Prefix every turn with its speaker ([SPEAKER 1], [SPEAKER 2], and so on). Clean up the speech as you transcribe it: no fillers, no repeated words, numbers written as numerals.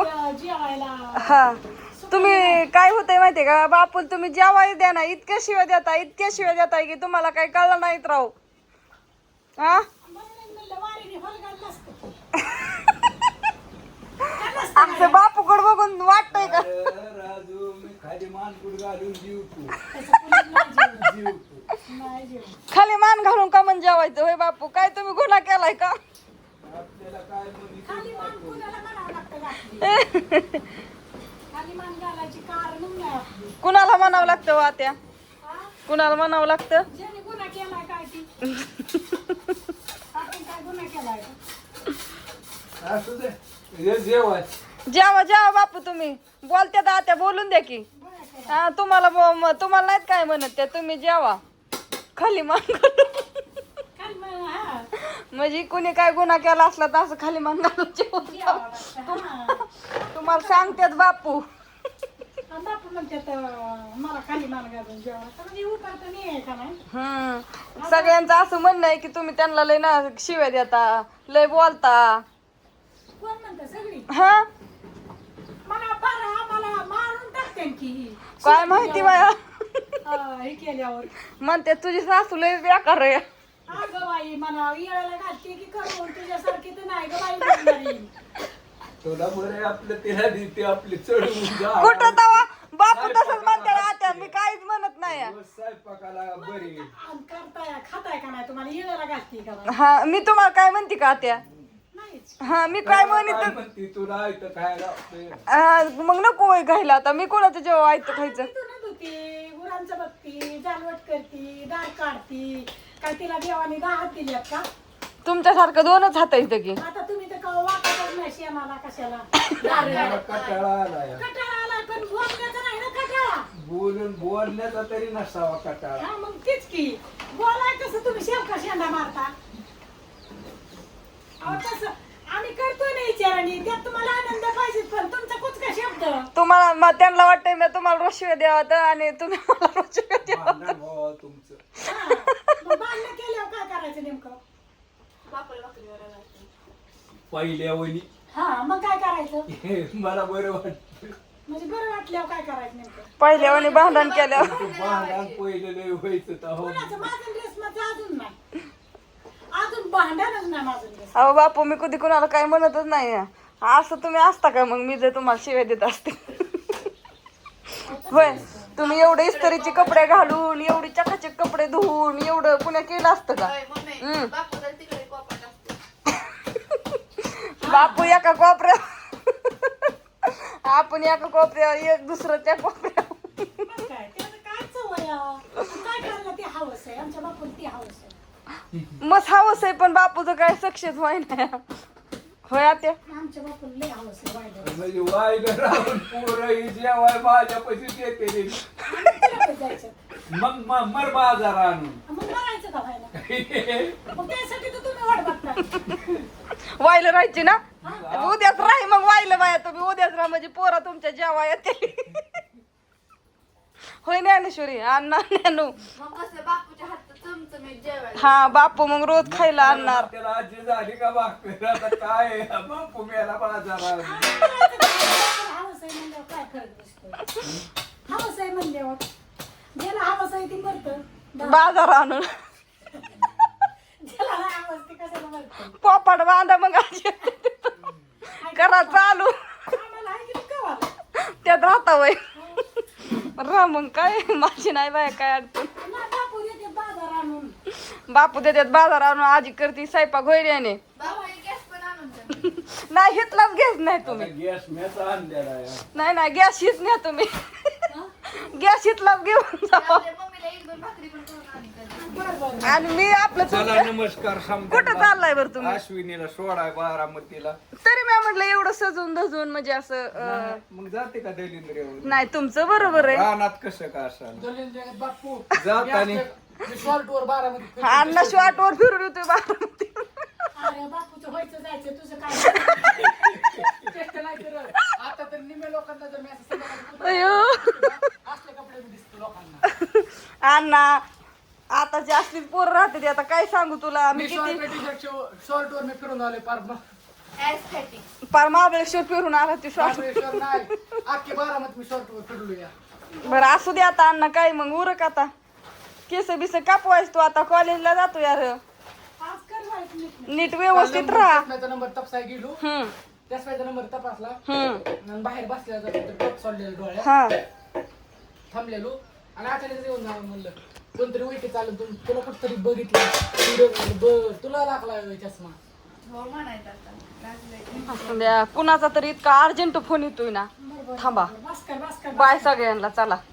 [SPEAKER 1] हा तुम्ही काय होतंय माहितीये का बापूल, तुम्ही जेवायला द्या ना, इतक्या शिव्या देताय की तुम्हाला काही कळलं नाहीत राव. हा असं बापूकडे बघून वाटतंय का
[SPEAKER 2] राजू मी खाली मानकुड घालून
[SPEAKER 1] खाली मान घालून का म्हणजे जेवायचं होय बापू? काय तुम्ही गुन्हा केलाय का?
[SPEAKER 2] आपल्याला काय
[SPEAKER 1] कुणाला म्हणावं लागतं वा त्या? कुणाला म्हणावं लागतं?
[SPEAKER 2] असू दे हे जेवाय
[SPEAKER 1] जेवा जेवा बापू, तुम्ही बोलत्या तर आत्या बोलून द्या की. हा तुम्हाला नाहीत काय म्हणत त्या, तुम्ही जेवा खाली मान म्हणजे कुणी काय गुन्हा केला असला तर असं खाली मान घालून तुम्हाला सांगतात बापू. सगळ्यांचं असं म्हणणं आहे की तुम्ही त्यांना लय ना शिव्या देता, लय बोलता. हा काय माहिती बाया म्हणते तुझी सासू लय बेकार आहे.
[SPEAKER 2] तुला बरं आपलं तिला देते आपली चढवून
[SPEAKER 1] कुठं तवा बापू तसंच म्हणते आता, मी काहीच म्हणत नाही.
[SPEAKER 2] स्वयंपाकाला बरी
[SPEAKER 1] हा मी तुम्हाला काय म्हणते का त्या? हा मी काय
[SPEAKER 2] म्हणते तुला ऐकतं खायला
[SPEAKER 1] मग नको वय खायला. आता मी कोणाचं जेव्हा ऐकतं खायचं?
[SPEAKER 3] गुरांचं बघती, जालवट करती, दार काढती, काय तिला देवाने 10 हात दिल्यात का?
[SPEAKER 1] तुमच्यासारखं 2च हात आहेत की.
[SPEAKER 3] आता तुम्ही तर का वाटतच नाही शेणाला कशाला.
[SPEAKER 2] कटाळा आलाय
[SPEAKER 3] कटाळा आला पण बोलण्याचा नाही ना कटाळा.
[SPEAKER 2] बोलण्याचा तरी नसावा कटाळा.
[SPEAKER 3] हा मग तीच की बोलाय कसं तुम्ही शेवका शेंडा मारता. अहो तसं आम्ही करतोय ना विचाराने, त्यात तुम्हाला आनंद पाहिजे पण तुमचा कुचका शब्द
[SPEAKER 1] तुम्हाला त्यांना वाटतंय मी तुम्हाला रोज शिव्या द्यावं आणि तुम्ही मला रोज शिव्या द्यावं.
[SPEAKER 2] तुमचं
[SPEAKER 3] मग बांधणं केल्यावर काय करायचं नेमकं?
[SPEAKER 2] पहिल्या वहिनी
[SPEAKER 3] हा मग काय करायचं?
[SPEAKER 2] मला बरं वाटत
[SPEAKER 3] म्हणजे बरं वाटल्यावर काय करायचं नेमकं?
[SPEAKER 1] पहिल्यावानी भांडण केल्यावर
[SPEAKER 2] भांडण पहिलं लय व्हायचं तर हो.
[SPEAKER 3] कोणाचं माझं ड्रेस माझं अजून नाही, अजून भांडणच नाही माझं ड्रेस.
[SPEAKER 1] अहो बापू मी कधी कुणाला काय म्हणतच नाही. असं तुम्ही असता का मग मी जर तुम्हाला शिव्या देत असते? होय तुम्ही एवढे इस्त्रीचे कपडे घालून, एवढी चकाचक कपडे धुवून, एवढं पुण्या केलं असतं का? बापू एका कोपऱ्या, आपण एका कोपऱ्या, एक दुसरं त्या कोपऱ्या.
[SPEAKER 3] काय त्याचं काय सवय आहे? काय करायला ते हवस आहे, आमच्या बापूला ती हवस आहे.
[SPEAKER 1] मग हवस आहे पण बापूचं काय सक्सेस व्हाय नाही. होय आत्या
[SPEAKER 3] आमच्या बापूला लय हवस आहे वायदा.
[SPEAKER 2] म्हणजे वायलं राहून पोरं जेवाय माझ्यापाशी येते
[SPEAKER 3] जायचं
[SPEAKER 2] मग मर बाजार आणून
[SPEAKER 3] मग मारायचं का व्हायला? मग त्यासाठी तर तुम्ही वाट बघता.
[SPEAKER 1] वायलं राहायची ना, उद्याच राही मग वायलं बाया तुम्ही, उद्याच राहा म्हणजे पोरा तुमच्या जेवा येते. होय ज्ञानेश्वरी अण्णा ज्ञानू. हा बापू मग रोज खायला आणणार.
[SPEAKER 2] त्याला आजी झाली का भाकर आता काय बापू मेला बाजारात.
[SPEAKER 3] हवस आहे म्हणल्यावर काय फरक दिसतो? हवस आहे म्हणल्यावर ज्याला हवस आहे ती मरतं,
[SPEAKER 1] बाजार आणून
[SPEAKER 3] ज्याला नाही हवस ती कशाला मरतं?
[SPEAKER 1] पोपाट बांधा मग आजी करा चालू,
[SPEAKER 3] आम्हाला आहे की कवाला
[SPEAKER 1] त्यात राहता वय राह मग काय माझी नाही बाया काय अडचण.
[SPEAKER 3] ना बापू देते बाजार आणून.
[SPEAKER 1] बापू देतात बाजार आणून, आजी करते स्वयंपाक होईल याने. नाही हितलाच गॅस नाही तुम्ही.
[SPEAKER 2] गॅस मेच आणलेला आहे.
[SPEAKER 1] नाही नाही गॅस हीच न्या तुम्ही, गॅस हितलाच घेऊन जावा. आणि मी आपलं
[SPEAKER 2] चला नमस्कार समजा.
[SPEAKER 1] कुठं चाललाय बरं तुम्ही?
[SPEAKER 2] अश्विनीला सोडाय बारामतीला.
[SPEAKER 1] तरी मी म्हटलं एवढं सजून धजून म्हणजे असं
[SPEAKER 2] मग जाते का दलिंद्रेवर?
[SPEAKER 1] नाही तुमचं बरोबर आहे.
[SPEAKER 2] रानात कसं का असाल जातानी
[SPEAKER 1] अण्णा शॉर्टवर फिरून येतोय बारामती.
[SPEAKER 3] अरे बापूचं व्हायचं जायचं तुझं काय?
[SPEAKER 4] आता तर निम्या लोकांना जर मी असं संध्याकाळी
[SPEAKER 1] अयो
[SPEAKER 4] असले कपडे मी दिसतो लोकांना.
[SPEAKER 1] अण्णा आता जास्तीच पोर राहते ते, आता काय सांगू तुला मी
[SPEAKER 4] मी
[SPEAKER 1] किती
[SPEAKER 4] शॉर्ट टी शर्ट शॉर्ट वर मी फिरून आले पार
[SPEAKER 1] पार महाबळेश्वर फिरून आला ती शॉर्ट.
[SPEAKER 4] महाबळेश्वर नाही अख्खे बारामती मी शॉर्ट फिरलो या.
[SPEAKER 1] बरं असू दे आता अण्णा, काय मग उरक आता. केस बिस कापवायच तू आता, कॉलेजला जातो यार.
[SPEAKER 3] आज कर व्हायचं नीट.
[SPEAKER 1] नीट व्यवस्थित राहा.
[SPEAKER 4] नंबर तपासाय गेलो,
[SPEAKER 1] हम्म
[SPEAKER 4] त्याच वेळेचा नंबर तपासला
[SPEAKER 1] हम्म
[SPEAKER 4] आणि बाहेर बसल्या जातो टॉप सोडलेलं डोळ्यात
[SPEAKER 1] हा
[SPEAKER 4] थांबलेलो आणि अचानक येऊन जावं म्हणलं कोणतरी वैकी चालू तुला कुठतरी बघितलं तुला लागला चष्मा.
[SPEAKER 1] असू द्या. कुणाचा तरी इतका अर्जंट फोन येतोय ना. थांबा.
[SPEAKER 3] बस कर
[SPEAKER 1] बाय सगळ्यांना, चला.